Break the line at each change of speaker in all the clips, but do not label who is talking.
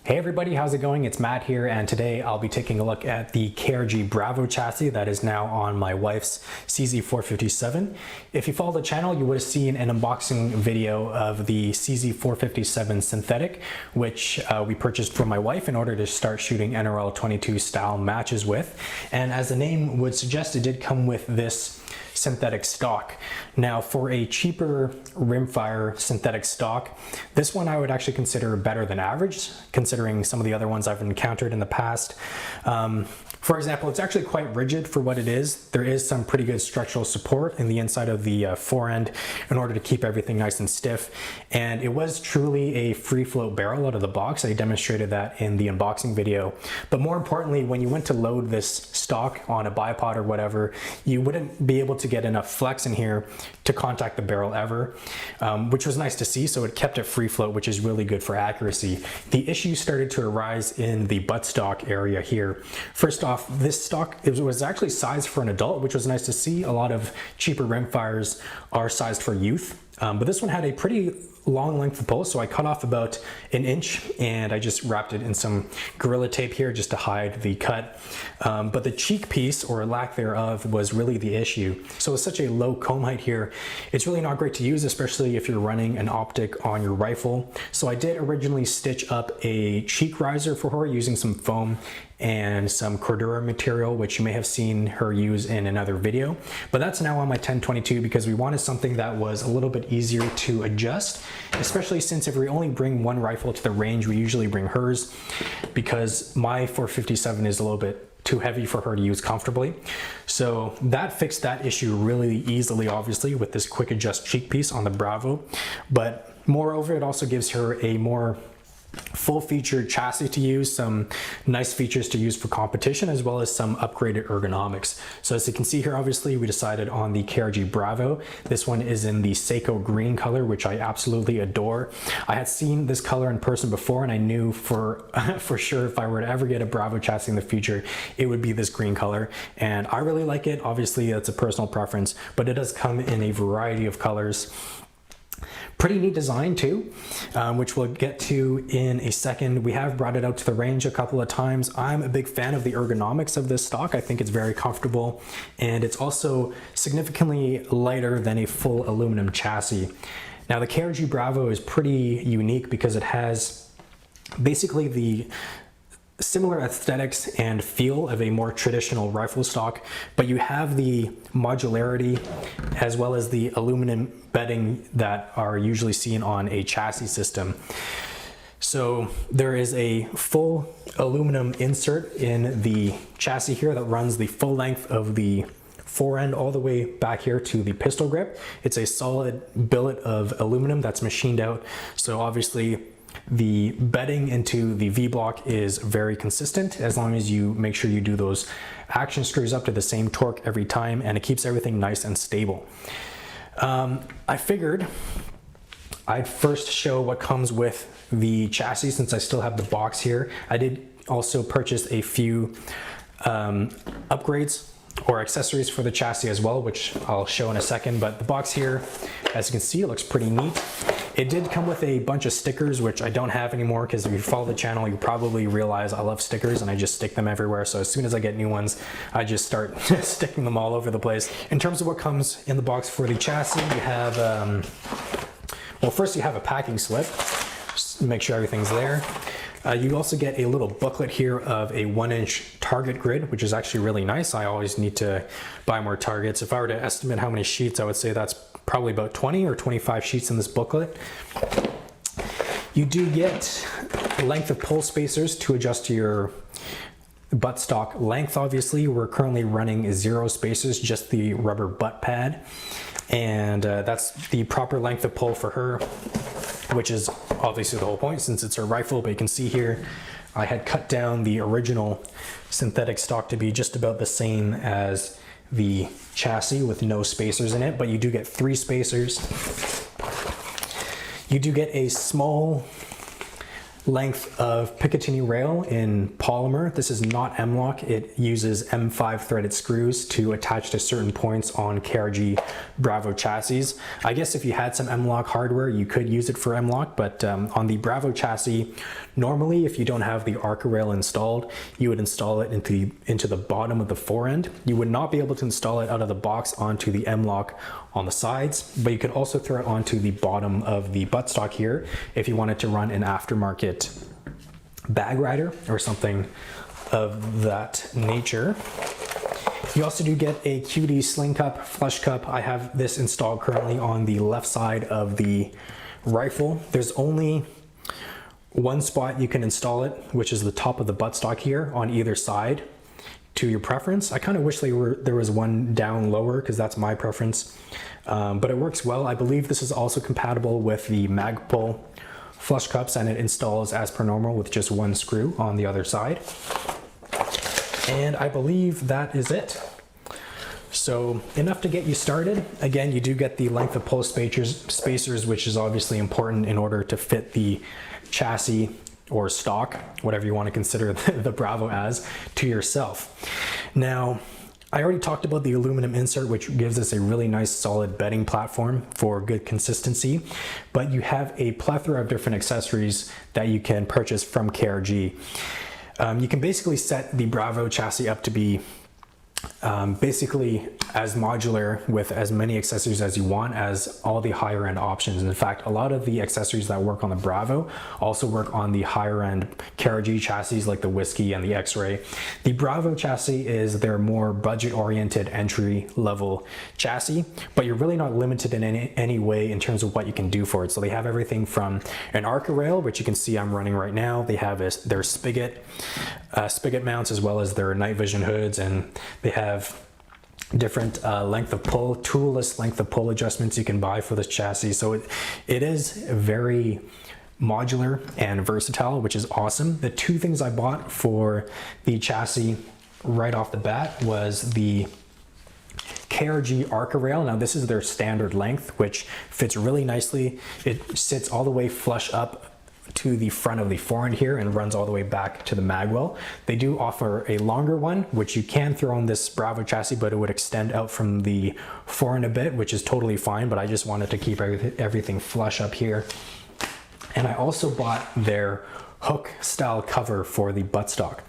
Hey everybody, how's it going? It's Matt here, and today I'll be taking a look at the KRG Bravo chassis that is now on my wife's CZ457. If you follow the channel, you would have seen an unboxing video of the CZ457 synthetic, which we purchased for my wife in order to start shooting NRL 22 style matches with. And as the name would suggest, it did come with this synthetic stock. Now, for a cheaper rimfire synthetic stock, this one I would actually consider better than average, considering some of the other ones I've encountered in the past. For example, it's actually quite rigid for what it is. There is some pretty good structural support in the inside of the forend in order to keep everything nice and stiff. And it was truly a free float barrel out of the box. I demonstrated that in the unboxing video. But more importantly, when you went to load this stock on a bipod or whatever, you wouldn't be able to get enough flex in here to contact the barrel ever, which was nice to see. So it kept it free float, which is really good for accuracy. The issue started to arise in the buttstock area here. First off, this stock, it was actually sized for an adult, which was nice to see. A lot of cheaper rimfires are sized for youth, but this one had a pretty long length of pull, so I cut off about an inch and I just wrapped it in some Gorilla Tape here just to hide the cut. But the cheek piece, or lack thereof, was really the issue. So with such a low comb height here, it's really not great to use, especially if you're running an optic on your rifle. So I did originally stitch up a cheek riser for her using some foam and some Cordura material, which you may have seen her use in another video. But that's now on my 1022 because we wanted something that was a little bit easier to adjust, especially since if we only bring one rifle to the range, we usually bring hers, because my 457 is a little bit too heavy for her to use comfortably. So that fixed that issue really easily, obviously, with this quick adjust cheek piece on the Bravo. But moreover, it also gives her a more full-featured chassis to use, some nice features to use for competition, as well as some upgraded ergonomics. So as you can see here, obviously we decided on the KRG Bravo. This one is in the Seiko green color, which I absolutely adore. I had seen this color in person before, and I knew for sure if I were to ever get a Bravo chassis in the future, it would be this green color, and I really like it. Obviously that's a personal preference, but it does come in a variety of colors. Pretty neat design too, which we'll get to in a second. We have brought it out to the range a couple of times. I'm a big fan of the ergonomics of this stock. I think it's very comfortable, and it's also significantly lighter than a full aluminum chassis. Now the KRG Bravo is pretty unique because it has basically the similar aesthetics and feel of a more traditional rifle stock, but you have the modularity as well as the aluminum bedding that are usually seen on a chassis system. So there is a full aluminum insert in the chassis here that runs the full length of the forend all the way back here to the pistol grip. It's a solid billet of aluminum that's machined out, so obviously the bedding into the V-block is very consistent as long as you make sure you do those action screws up to the same torque every time, and it keeps everything nice and stable. I figured I'd first show what comes with the chassis since I still have the box here. I did also purchase a few upgrades or accessories for the chassis as well, which I'll show in a second, but the box here, as you can see, it looks pretty neat. It did come with a bunch of stickers, which I don't have anymore, because if you follow the channel, you probably realize I love stickers and I just stick them everywhere. So as soon as I get new ones, I just start sticking them all over the place. In terms of what comes in the box for the chassis, you have, well, first you have a packing slip, just make sure everything's there. You also get a little booklet here of a 1-inch target grid, which is actually really nice. I always need to buy more targets. If I were to estimate how many sheets, I would say that's probably about 20 or 25 sheets in this booklet. You do get length of pull spacers to adjust to your buttstock length. Obviously, we're currently running 0 spacers, just the rubber butt pad, and that's the proper length of pull for her, which is obviously the whole point since it's a rifle. But you can see here I had cut down the original synthetic stock to be just about the same as the chassis with no spacers in it, but you do get 3 spacers. You do get a small length of Picatinny rail in polymer. This is not M-LOK. It uses M5 threaded screws to attach to certain points on KRG Bravo chassis. I guess if you had some M-LOK hardware, you could use it for M-LOK, but on the Bravo chassis, normally if you don't have the Arca rail installed, you would install it into the bottom of the forend. You would not be able to install it out of the box onto the M-LOK on the sides, but you could also throw it onto the bottom of the buttstock here if you wanted to run an aftermarket bag rider or something of that nature. You also do get a QD sling cup, flush cup. I have this installed currently on the left side of the rifle. There's only one spot you can install it, which is the top of the buttstock here on either side to your preference. I kind of wish there was one down lower because that's my preference, but it works well. I believe this is also compatible with the Magpul flush cups, and it installs as per normal with just one screw on the other side. And I believe that is it. So enough to get you started. Again, you do get the length of pull spacers, which is obviously important in order to fit the chassis or stock, whatever you want to consider the Bravo as, to yourself. Now, I already talked about the aluminum insert, which gives us a really nice solid bedding platform for good consistency, but you have a plethora of different accessories that you can purchase from KRG. You can basically set the Bravo chassis up to be basically as modular with as many accessories as you want as all the higher end options. In fact, a lot of the accessories that work on the Bravo also work on the higher end KRG chassis like the Whiskey and the X-Ray. The Bravo chassis is their more budget oriented entry level chassis, but you're really not limited in any way in terms of what you can do for it. So they have everything from an Arca rail, which you can see I'm running right now. They have their spigot mounts, as well as their night vision hoods, and they have different length of pull, toolless length of pull adjustments you can buy for this chassis. So it is very modular and versatile, which is awesome. The two things I bought for the chassis right off the bat was the KRG Arca Rail. Now this is their standard length, which fits really nicely. It sits all the way flush up to the front of the forend here and runs all the way back to the magwell. They do offer a longer one, which you can throw on this Bravo chassis, but it would extend out from the forend a bit, which is totally fine, but I just wanted to keep everything flush up here. And I also bought their hook style cover for the buttstock.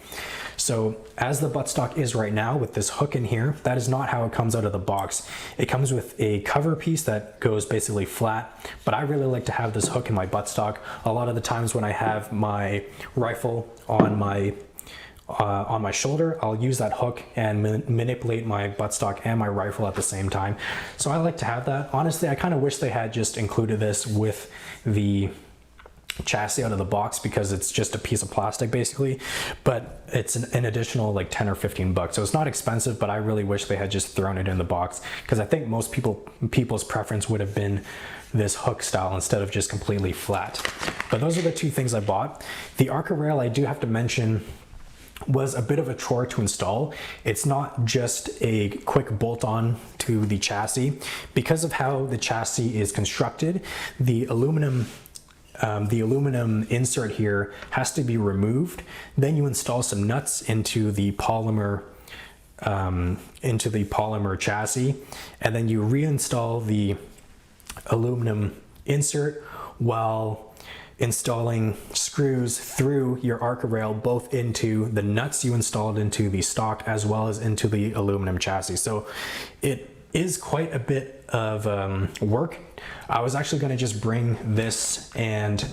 So as the buttstock is right now with this hook in here, that is not how it comes out of the box. It comes with a cover piece that goes basically flat, but I really like to have this hook in my buttstock. A lot of the times when I have my rifle on my shoulder, I'll use that hook and manipulate my buttstock and my rifle at the same time. So I like to have that. Honestly, I kind of wish they had just included this with the chassis out of the box because it's just a piece of plastic basically, but it's an additional like 10 or 15 bucks. So it's not expensive, but I really wish they had just thrown it in the box because I think most people's preference would have been this hook style instead of just completely flat. But those are the two things I bought. The Arca rail, I do have to mention, was a bit of a chore to install. It's not just a quick bolt on to the chassis. Because of how the chassis is constructed, the aluminum insert here has to be removed. Then you install some nuts into the polymer chassis, and then you reinstall the aluminum insert while installing screws through your Arca rail, both into the nuts you installed into the stock as well as into the aluminum chassis. So it is quite a bit of work. I was actually going to just bring this and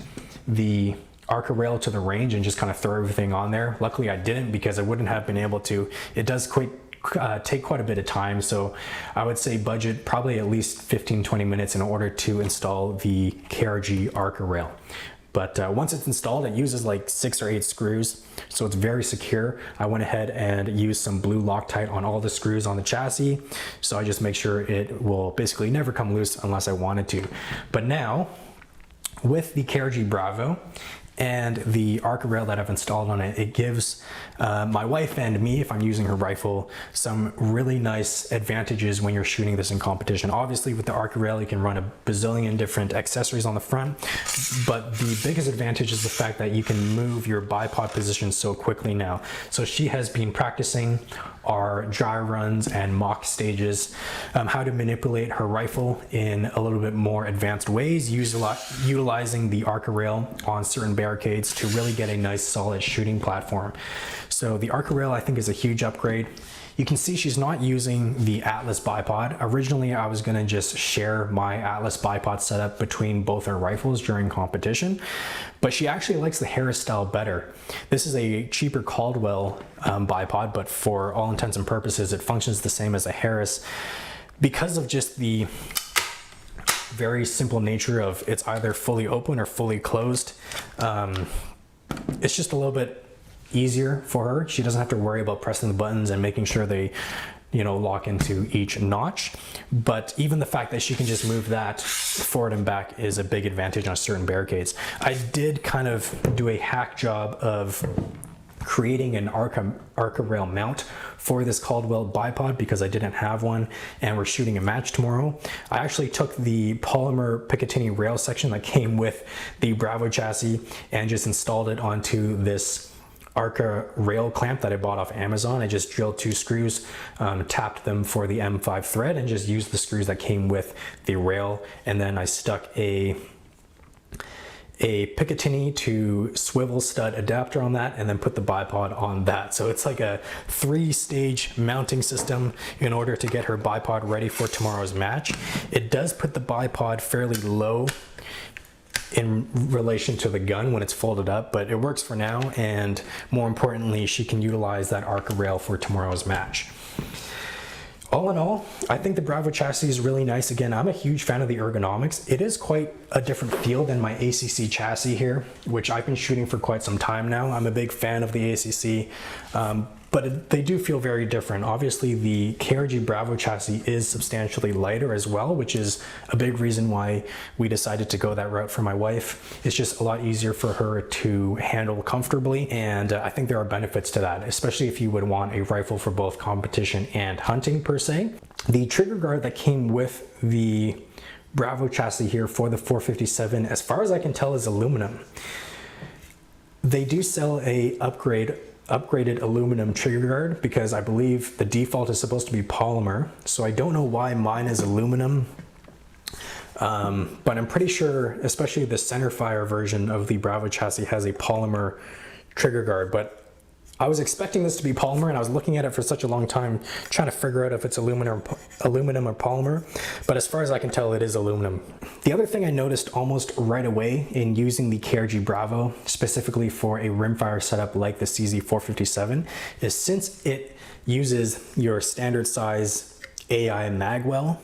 the Arca rail to the range and just kind of throw everything on there. Luckily I didn't, because I wouldn't have been able to. It does take quite a bit of time, so I would say budget probably at least 15-20 minutes in order to install the KRG Arca rail. But once it's installed, it uses like 6 or 8 screws, so it's very secure. I went ahead and used some blue Loctite on all the screws on the chassis, so I just make sure it will basically never come loose unless I wanted to. But now, with the KRG Bravo and the Arca Rail that I've installed on it, it gives my wife and me, if I'm using her rifle, some really nice advantages when you're shooting this in competition. Obviously with the Arca Rail, you can run a bazillion different accessories on the front, but the biggest advantage is the fact that you can move your bipod position so quickly now. So she has been practicing our dry runs and mock stages, how to manipulate her rifle in a little bit more advanced ways, utilizing the Arca Rail on certain barricades to really get a nice solid shooting platform. So the Arca Rail I think is a huge upgrade. You can see she's not using the Atlas bipod. Originally, I was gonna just share my Atlas bipod setup between both our rifles during competition, but she actually likes the Harris style better. This is a cheaper Caldwell bipod, but for all intents and purposes, it functions the same as a Harris because of just the very simple nature of it's either fully open or fully closed. It's just a little bit easier for her. She doesn't have to worry about pressing the buttons and making sure they, you know, lock into each notch. But even the fact that she can just move that forward and back is a big advantage on certain barricades. I did kind of do a hack job of creating an Arca Rail mount for this Caldwell bipod because I didn't have one and we're shooting a match tomorrow. I actually took the polymer Picatinny rail section that came with the Bravo chassis and just installed it onto this Arca Rail clamp that I bought off Amazon. I just drilled 2 screws, tapped them for the M5 thread, and just used the screws that came with the rail. And then I stuck a Picatinny to swivel stud adapter on that, and then put the bipod on that. So it's like a 3-stage mounting system in order to get her bipod ready for tomorrow's match. It does put the bipod fairly low in relation to the gun when it's folded up, but it works for now, and more importantly, she can utilize that Arca Rail for tomorrow's match. All in all, I think the Bravo chassis is really nice. Again, I'm a huge fan of the ergonomics. It is quite a different feel than my ACC chassis here, which I've been shooting for quite some time now. I'm a big fan of the ACC, but they do feel very different. Obviously, the KRG Bravo chassis is substantially lighter as well, which is a big reason why we decided to go that route for my wife. It's just a lot easier for her to handle comfortably, and I think there are benefits to that, especially if you would want a rifle for both competition and hunting per se. The trigger guard that came with the Bravo chassis here for the 457, as far as I can tell, is aluminum. They do sell a upgraded aluminum trigger guard because I believe the default is supposed to be polymer. So I don't know why mine is aluminum, but I'm pretty sure, especially the centerfire version of the Bravo chassis has a polymer trigger guard. But I was expecting this to be polymer, and I was looking at it for such a long time trying to figure out if it's aluminum or polymer, but as far as I can tell, it is aluminum. The other thing I noticed almost right away in using the KRG Bravo, specifically for a rimfire setup like the CZ457, is since it uses your standard size AI magwell,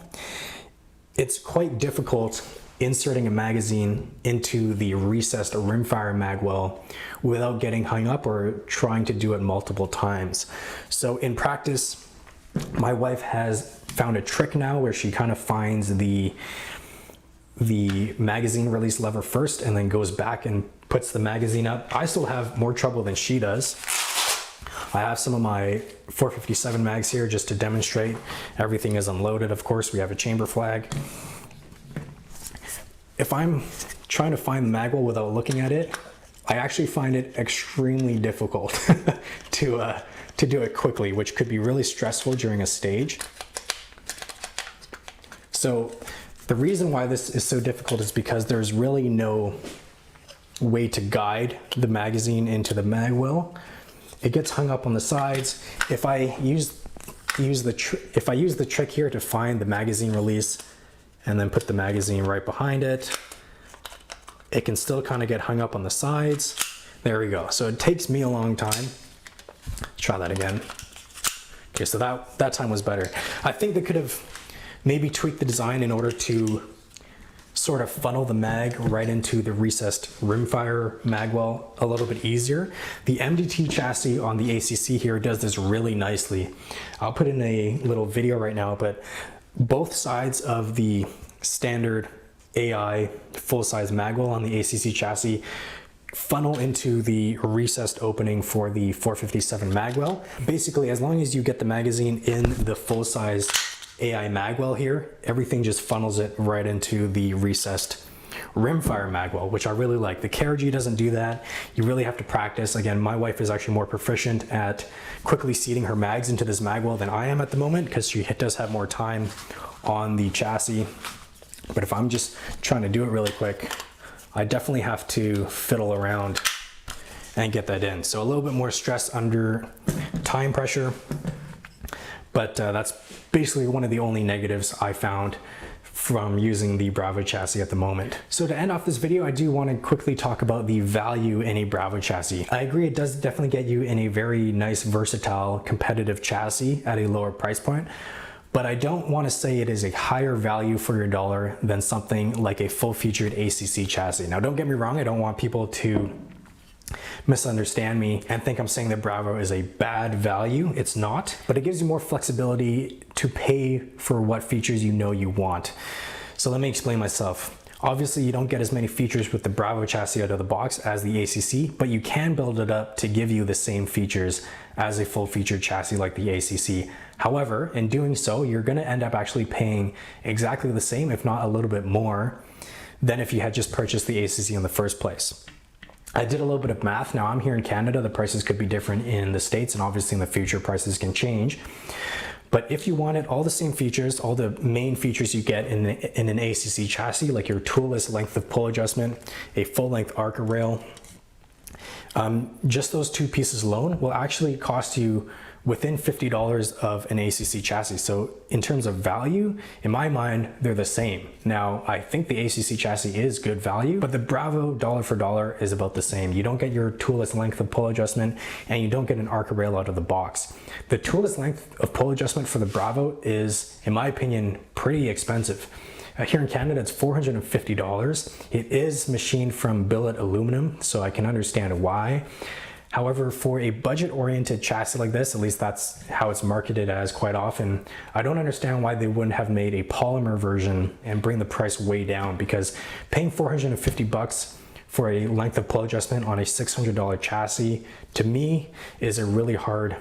it's quite difficult inserting a magazine into the recessed rimfire magwell without getting hung up or trying to do it multiple times. So in practice, my wife has found a trick now where she kind of finds the magazine release lever first and then goes back and puts the magazine up. I still have more trouble than she does. I have some of my 457 mags here just to demonstrate. Everything is unloaded, of course. We have a chamber flag. If I'm trying to find the magwell without looking at it, I actually find it extremely difficult to do it quickly, which could be really stressful during a stage. So the reason why this is so difficult is because there's really no way to guide the magazine into the magwell. It gets hung up on the sides. If I use the trick here to find the magazine release and then put the magazine right behind it, it can still kind of get hung up on the sides. There we go. So it takes me a long time. Let's try that again. Okay, so that time was better. I think they could have maybe tweaked the design in order to sort of funnel the mag right into the recessed rimfire magwell a little bit easier. The MDT chassis on the ACC here does this really nicely. I'll put in a little video right now, but both sides of the standard AI full-size magwell on the ACC chassis funnel into the recessed opening for the 457 magwell. Basically, as long as you get the magazine in the full-size AI magwell here, everything just funnels it right into the recessed rimfire magwell, which I really like. The KRG doesn't do that. You really have to practice. Again, my wife is actually more proficient at quickly seating her mags into this magwell than I am at the moment, because she does have more time on the chassis. But if I'm just trying to do it really quick, I definitely have to fiddle around and get that in. So a little bit more stress under time pressure, but that's basically one of the only negatives I found from using the Bravo chassis at the moment. So to end off this video, I do want to quickly talk about the value in a Bravo chassis. I agree, it does definitely get you in a very nice, versatile, competitive chassis at a lower price point. But I don't want to say it is a higher value for your dollar than something like a full-featured ACC chassis. Now, don't get me wrong, I don't want people to misunderstand me and think I'm saying that Bravo is a bad value. It's not, but it gives you more flexibility to pay for what features you know you want. So let me explain myself. Obviously, you don't get as many features with the Bravo chassis out of the box as the ACC, but you can build it up to give you the same features as a full-featured chassis like the ACC. However, in doing so, you're going to end up actually paying exactly the same, if not a little bit more, than if you had just purchased the ACC in the first place. I did a little bit of math. Now, I'm here in Canada. The prices could be different in the States, and obviously in the future, prices can change. But if you wanted all the same features, all the main features you get in an ACC chassis, like your toolless length of pull adjustment, a full-length Arca Rail, just those two pieces alone will actually cost you within $50 of an ACC chassis. So in terms of value, in my mind, they're the same. Now, I think the ACC chassis is good value, but the Bravo dollar for dollar is about the same. You don't get your toolless length of pull adjustment, and you don't get an Arca Rail out of the box. The toolless length of pull adjustment for the Bravo is, in my opinion, pretty expensive. Here in Canada, it's $450. It is machined from billet aluminum, so I can understand why. However, for a budget-oriented chassis like this, at least that's how it's marketed as quite often, I don't understand why they wouldn't have made a polymer version and bring the price way down, because paying $450 for a length of pull adjustment on a $600 chassis, to me, is a really hard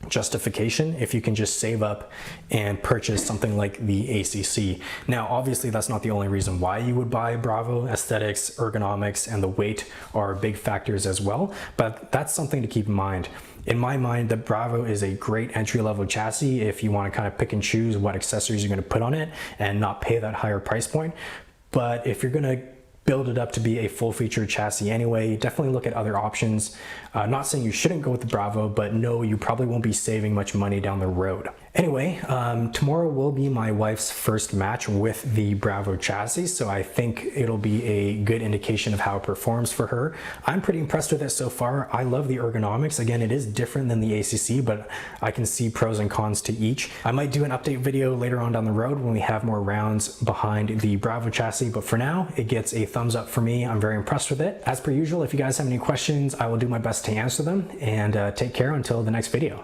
justification if you can just save up and purchase something like the ACC. Now, obviously, that's not the only reason why you would buy Bravo. Aesthetics, ergonomics, and the weight are big factors as well, but that's something to keep in mind. In my mind, the Bravo is a great entry-level chassis if you want to kind of pick and choose what accessories you're going to put on it and not pay that higher price point. But if you're going to build it up to be a full-featured chassis anyway, definitely look at other options. Not saying you shouldn't go with the Bravo, but no, you probably won't be saving much money down the road. Anyway, tomorrow will be my wife's first match with the Bravo chassis, so I think it'll be a good indication of how it performs for her. I'm pretty impressed with it so far. I love the ergonomics. Again, it is different than the ACC, but I can see pros and cons to each. I might do an update video later on down the road when we have more rounds behind the Bravo chassis, but for now, it gets a thumbs up for me. I'm very impressed with it. As per usual, if you guys have any questions, I will do my best to answer them, and take care until the next video.